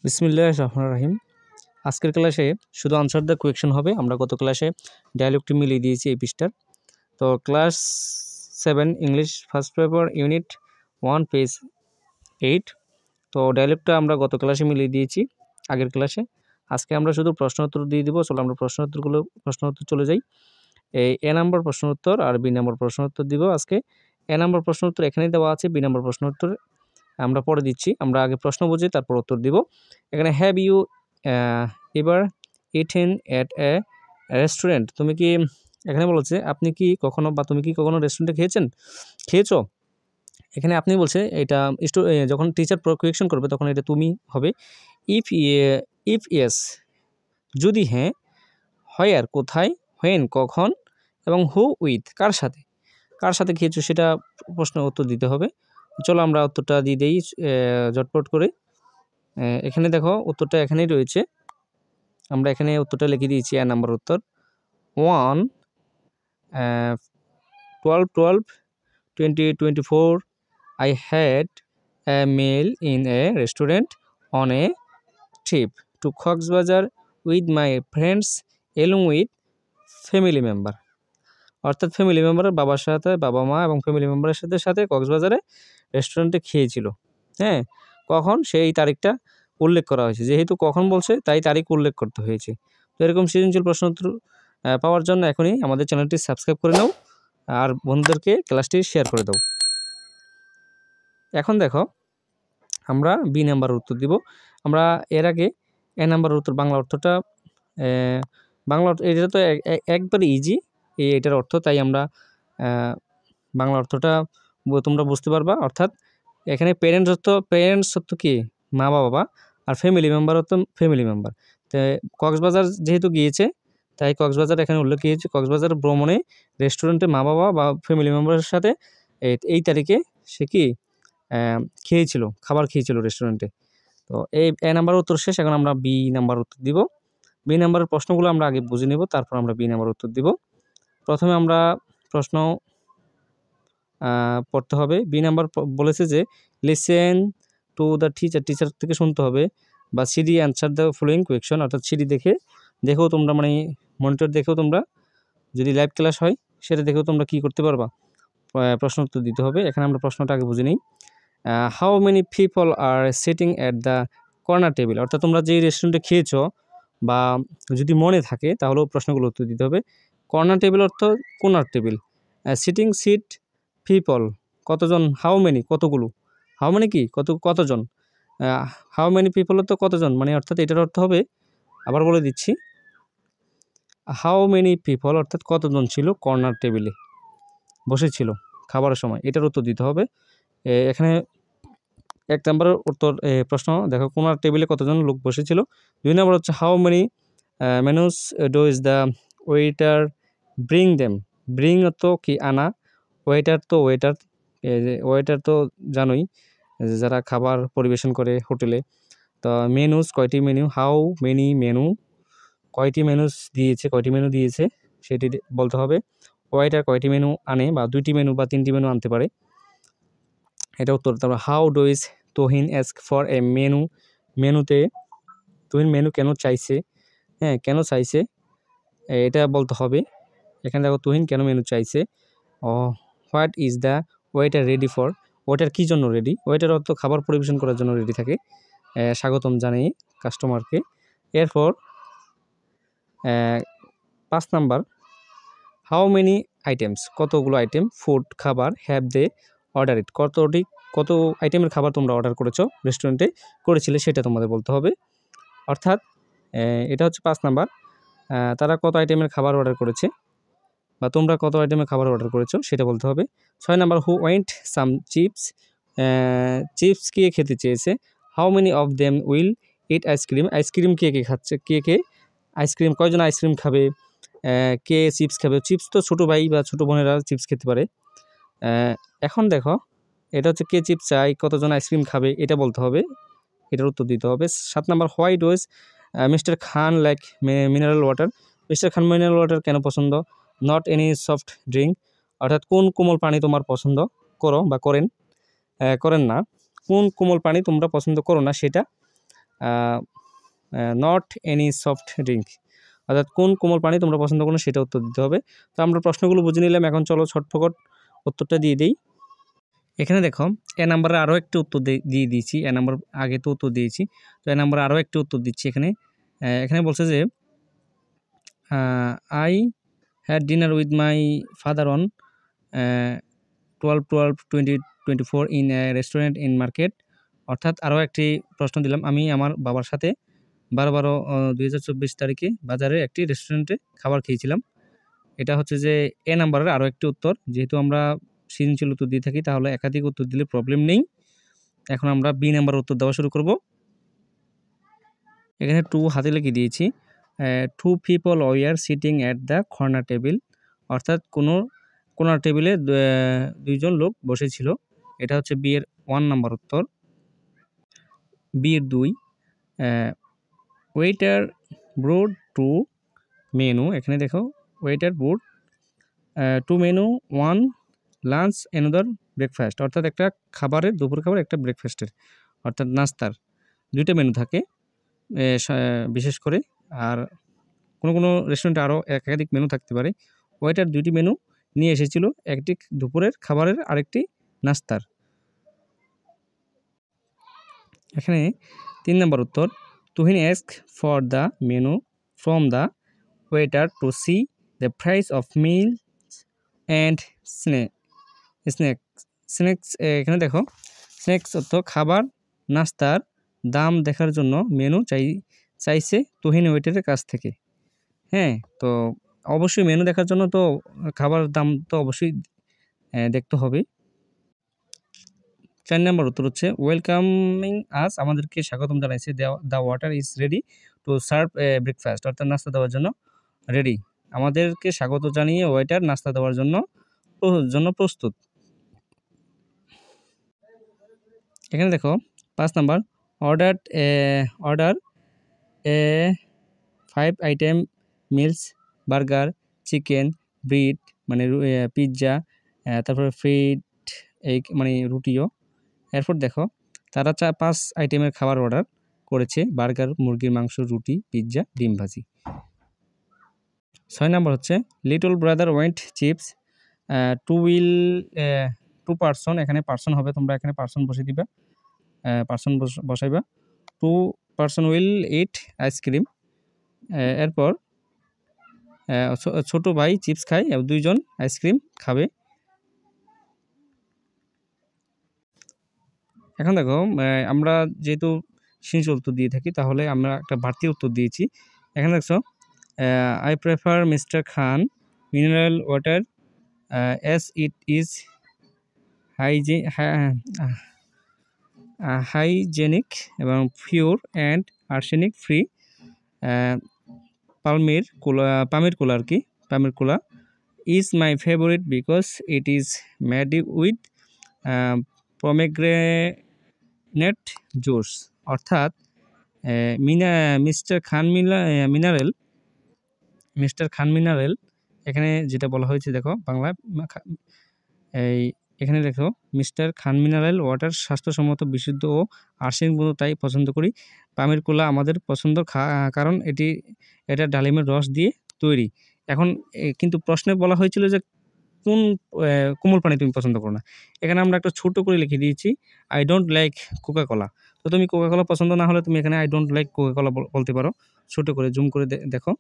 বিসমিল্লাহির রহমানির রহিম। আজকের ক্লাসে শুধু আনসার দ্য কোয়েকশন হবে। আমরা গত ক্লাসে ডায়ালগটি মিলিয়ে দিয়েছি এই পৃষ্ঠার। তো class 7 English first paper unit 1 page 8। তো ডায়ালগটা আমরা গত ক্লাসে মিলিয়ে দিয়েছি আগের ক্লাসে। আজকে আমরা শুধু প্রশ্ন উত্তর দিয়ে দিব। চলো আমরা প্রশ্ন উত্তর চলে যাই। এই এ নাম্বার প্রশ্ন উত্তর আর বি নাম্বার প্রশ্ন উত্তর দিব আজকে। এ নাম্বার প্রশ্ন উত্তর এখানেই দেওয়া আছে, বি নাম্বার প্রশ্ন উত্তর আমরা পরে দিচ্ছি। আমরা আগে প্রশ্ন বুঝি তারপর উত্তর দিব। এখানে হ্যাভ ইউ এবার ইটেন এট এ রেস্টুরেন্ট, তুমি কি, এখানে বলছে আপনি কি কখনো বা তুমি কি কখনো রেস্টুরেন্টে খেয়েছো। এখানে আপনি বলছে এটা যখন টিচার কোয়েকশন করবে তখন এটা তুমি হবে। ইফ ইয়েস যদি হ্যাঁ, হোয়ার কোথায়, হোয়েন কখন, এবং হু উইথ কার সাথে খেয়েছো সেটা প্রশ্নের উত্তর দিতে হবে। চলো আমরা উত্তরটা দিয়ে দিই ঝটপট করে। এখানে দেখো উত্তরটা এখানেই রয়েছে, আমরা এখানে উত্তরটা লিখে দিয়েছি। এ নাম্বার উত্তর 1 12/12/2024 I had a meal in a restaurant on a trip to Coxbazaar with my friends along with family member। অর্থাৎ ফ্যামিলি মেম্বারের বাবার সাথে, বাবা মা এবং ফ্যামিলি মেম্বারের সাথে কক্সবাজারে রেস্টুরেন্টে খেয়েছিল। হ্যাঁ, কখন সেই তারিখটা উল্লেখ করা হয়েছে, যেহেতু কখন বলছে তাই তারিখ উল্লেখ করতে হয়েছে। তো এরকম সৃজনশীল প্রশ্ন উত্তর পাওয়ার জন্য এখনই আমাদের চ্যানেলটি সাবস্ক্রাইব করে নাও আর বন্ধুদেরকে ক্লাসটি শেয়ার করে দাও। এখন দেখো আমরা বি নাম্বার উত্তর দিব। আমরা এর আগে এ নাম্বার উত্তর বাংলা অর্থটা এটা তো একবারে ইজি এটার অর্থ, তাই আমরা বাংলা অর্থটা তোমরা বুঝতে পারবা। অর্থাৎ এখানে প্যারেন্টস অর্থ কি, মা বাবা, আর ফ্যামিলি মেম্বার অর্থ ফ্যামিলি মেম্বার। তো কক্সবাজার যেহেতু গিয়েছে তাই কক্সবাজার এখানে উল্লেখ হয়েছে। কক্সবাজার ভ্রমণে রেস্টুরেন্টে মা বাবা বা ফ্যামিলি মেম্বারের সাথে এই তারিখে সে কি খাবার খেয়েছিল রেস্টুরেন্টে। তো এই এ নাম্বার উত্তর শেষ। এখন আমরা বি নাম্বার উত্তর দিব। বি নাম্বারের প্রশ্নগুলো আমরা আগে বুঝে নেব, তারপর আমরা বি নাম্বার উত্তর দিব। প্রথমে আমরা প্রশ্ন পড়তে হবে। বি নাম্বার বলেছে যে লিসেন টু দ্য টিচার থেকে শুনতে হবে, বা CD answer the following question. অর্থাৎ সিডি দেখেও তোমরা, মানে মনিটর দেখেও তোমরা, যদি লাইভ ক্লাস হয় সেটা দেখেও তোমরা কি করতে পারবা, প্রশ্ন উত্তর দিতে হবে। এখানে আমরা প্রশ্নটা আগে বুঝে নিই। How many people are sitting at the corner table. অর্থাৎ তোমরা যে রেস্টুরেন্টে খেয়েছো বা যদি মনে থাকে তাহলেও প্রশ্নগুলো উত্তর দিতে হবে। কর্নার টেবিল অর্থ কোনার টেবিল। সিট পিপল কতজন, হাউ মেনি কতগুলো, হাউ মেনি কি কতজন, হাউ মেনি পিপল অর্থ কতজন, মানে অর্থাৎ এটার অর্থ হবে, আবার বলে দিচ্ছি, হাউ মেনি পিপল অর্থাৎ কতজন ছিল কর্নার টেবিলে বসেছিল খাবারের সময়, এটার উত্তর দিতে হবে। এখানে এক নম্বরের উত্তর প্রশ্ন দেখো, কর্নার টেবিলে কতজন লোক বসেছিল। 2 নম্বর হচ্ছে how many menus dose the waiter bring them. Bring অর্থ কি আনা, ওয়েটার তো জানোই যারা খাবার পরিবেশন করে হোটেলে। তো মেনুস কয়টি মেনু, হাউ মেনি মেনু কয়টি মেনু দিয়েছে সেটি বলতে হবে। ওয়েটার কয়টি মেনু আনে, বা 2টি মেনু বা 3টি মেনু আনতে পারে, এটা উত্তর। তারপর how does Tohin ask for a মেনুতে তোহিন মেনু কেন চাইছে, কেন চাইছে এটা বলতে হবে। এখানে দেখো তোহিন কেন মেনু চাইছে। What is the waiter ready for, waiter কী জন্য রেডি, ওয়েটার অর্থ খাবার পরিবেশন করার জন্য রেডি থাকে, স্বাগতম জানাই কাস্টমারকে। এরপর 5 নাম্বার, হাউ মেনি আইটেমস কতগুলো আইটেম, ফুড খাবার, হ্যাভ দে অর্ডার ইট কত আইটেমের খাবার তোমরা অর্ডার করেছো রেস্টুরেন্টে করেছিলে সেটা তোমাদের বলতে হবে। অর্থাৎ এটা হচ্ছে 5 নাম্বার, তারা কত আইটেমের খাবার অর্ডার করেছে বা তোমরা কত আইটেমের খাবার অর্ডার করেছো সেটা বলতে হবে। 6 number, who went some chips কে খেতে চেয়েছে। How many of them will eat ice cream কে খাচ্ছে, আইসক্রিম কয়জন আইসক্রিম খাবে, কে চিপস খাবে। চিপস তো ছোটো ভাই বা ছোটো বোনেরা চিপস খেতে পারে। এখন দেখো এটা হচ্ছে কে চিপস চাই, কতজন আইসক্রিম খাবে এটা বলতে হবে, এটার উত্তর দিতে হবে। 7 number, why dose mister Khan like mineral water, mister Khan mineral water কেন পছন্দ, নট এনি সফট ড্রিঙ্ক, অর্থাৎ কোন কোমল পানি তোমার পছন্দ করো বা করেন না, কোন কোমল পানি তোমরা পছন্দ করো না সেটা নট এনি সফট ড্রিঙ্ক, অর্থাৎ কোন কোমল পানি তোমরা পছন্দ করো না সেটা উত্তর দিতে হবে। তো আমরা প্রশ্নগুলো বুঝে নিলাম, এখন চলো ছটফট উত্তরটা দিয়ে দিই। এখানে দেখো এ নাম্বারে আরও একটি উত্তর দিয়ে দিয়েছি, এ নাম্বার আগে তো উত্তর দিয়েছি, তো এ নাম্বারে আরও একটি উত্তর দিচ্ছি। এখানে বলছে যে I had dinner with my father on 12/12/2024 in a restaurant in market. অর্থাৎ আরও একটি প্রশ্ন দিলাম, আমি আমার বাবার সাথে 12/12/2024 তারিখে বাজারে একটি রেস্টুরেন্টে খাবার খেয়েছিলাম। এটা হচ্ছে যে এ নাম্বারের আরও একটি উত্তর। যেহেতু আমরা সৃজনশীল উত্তর দিয়ে থাকি তাহলে একাধিক উত্তর দিলে প্রবলেম নেই। এখন আমরা বি নাম্বার উত্তর দেওয়া শুরু করব। এখানে 2 হাতে লিখে দিয়েছি। 2 people were sitting at the corner table, অর্থাৎ কোনো কর্নার টেবিলে দুইজন লোক বসেছিল। এটা হচ্ছে বি এর 1 নাম্বার উত্তর। বি এর 2, ওয়েটার ব্রোড 2 মেনু। এখানে দেখো waiter brought 2 menu, 1 lunch another breakfast, অর্থাৎ একটা খাবারের দুপুর খাবার একটা ব্রেকফাস্টের, অর্থাৎ নাস্তার 2টা মেনু থাকে বিশেষ করে। আর কোনো রেস্টুরেন্টে আরও একাধিক মেনু থাকতে পারে। ওয়েটার 2টি মেনু নিয়ে এসেছিল, একটি দুপুরের খাবারের আরেকটি নাস্তার। এখানে 3 নম্বর উত্তর, Tuhin asked for the menu from the waiter to see the price of meal and snacks. এখানে দেখো স্ন্যাক্স অর্থ খাবার নাস্তার দাম দেখার জন্য মেনু চাইছে তুহিন ওয়েটারের কাছ থেকে। হ্যাঁ, তো অবশ্যই মেনু দেখার জন্য তো খাবার দাম তো অবশ্যই দেখতে হবে। 4 নম্বর উত্তর হচ্ছে ওয়েলকামিং আস, আমাদেরকে স্বাগতম জানাইছে। The water is ready to serve breakfast, অর্থাৎ নাস্তা দেওয়ার জন্য রেডি। আমাদেরকে স্বাগত জানিয়ে ওয়েটার নাস্তা দেওয়ার জন্য প্রস্তুত। এখানে দেখো 5 number, order 5 item meals, burger, chicken, bread মানে পিৎজা, তারপরে ফ্রিড এগ মানে রুটিও। এরপর দেখো তারা 5 আইটেমের খাবার অর্ডার করেছে, বার্গার, মুরগির মাংস, রুটি, পিৎজা, ডিম ভাজি। 6 নম্বর হচ্ছে little brother went chips 2 person, এখানে পার্সন হবে, তোমরা এখানে পার্সন বসে দিবা, পার্সন বসাইবা। 2 পার্সন উইল ইট আইসক্রিম। এরপর ছোট ভাই চিপস খায়, 2 জন আইসক্রিম খাবে। এখন দেখো আমরা যেহেতু সৃজনশীল উত্তর দিয়ে থাকি তাহলে আমরা একটা বাড়তি উত্তর দিয়েছি। এখানে দেখছো I prefer mister Khan mineral water as it is hygienic এবং pure and arsenic free. Pamer cola আর কি, Pamer cola is my favourite because it is made with pomegranate juice. অর্থাৎ মিস্টার খান মিনারেল এখানে যেটা বলা হয়েছে দেখো বাংলা এখানে দেখো মিস্টার খান মিনারেল ওয়াটার স্বাস্থ্যসম্মত, বিশুদ্ধ ও আর্সেনিকমুক্ত, তাই পছন্দ করি। পামের কোলা আমাদের পছন্দ কারণ এটা ডালিমের রস দিয়ে তৈরি। এখন কিন্তু প্রশ্নে বলা হয়েছিল যে কোন কোমল পানি তুমি পছন্দ করো না। এখানে আমরা একটা ছোট করে লিখে দিয়েছি I don't like Coca Cola. তো তুমি কোকা কোলা পছন্দ না হলে তুমি এখানে I don't like Coca Cola বলতে পারো। ছোট করে জুম করে দেখো।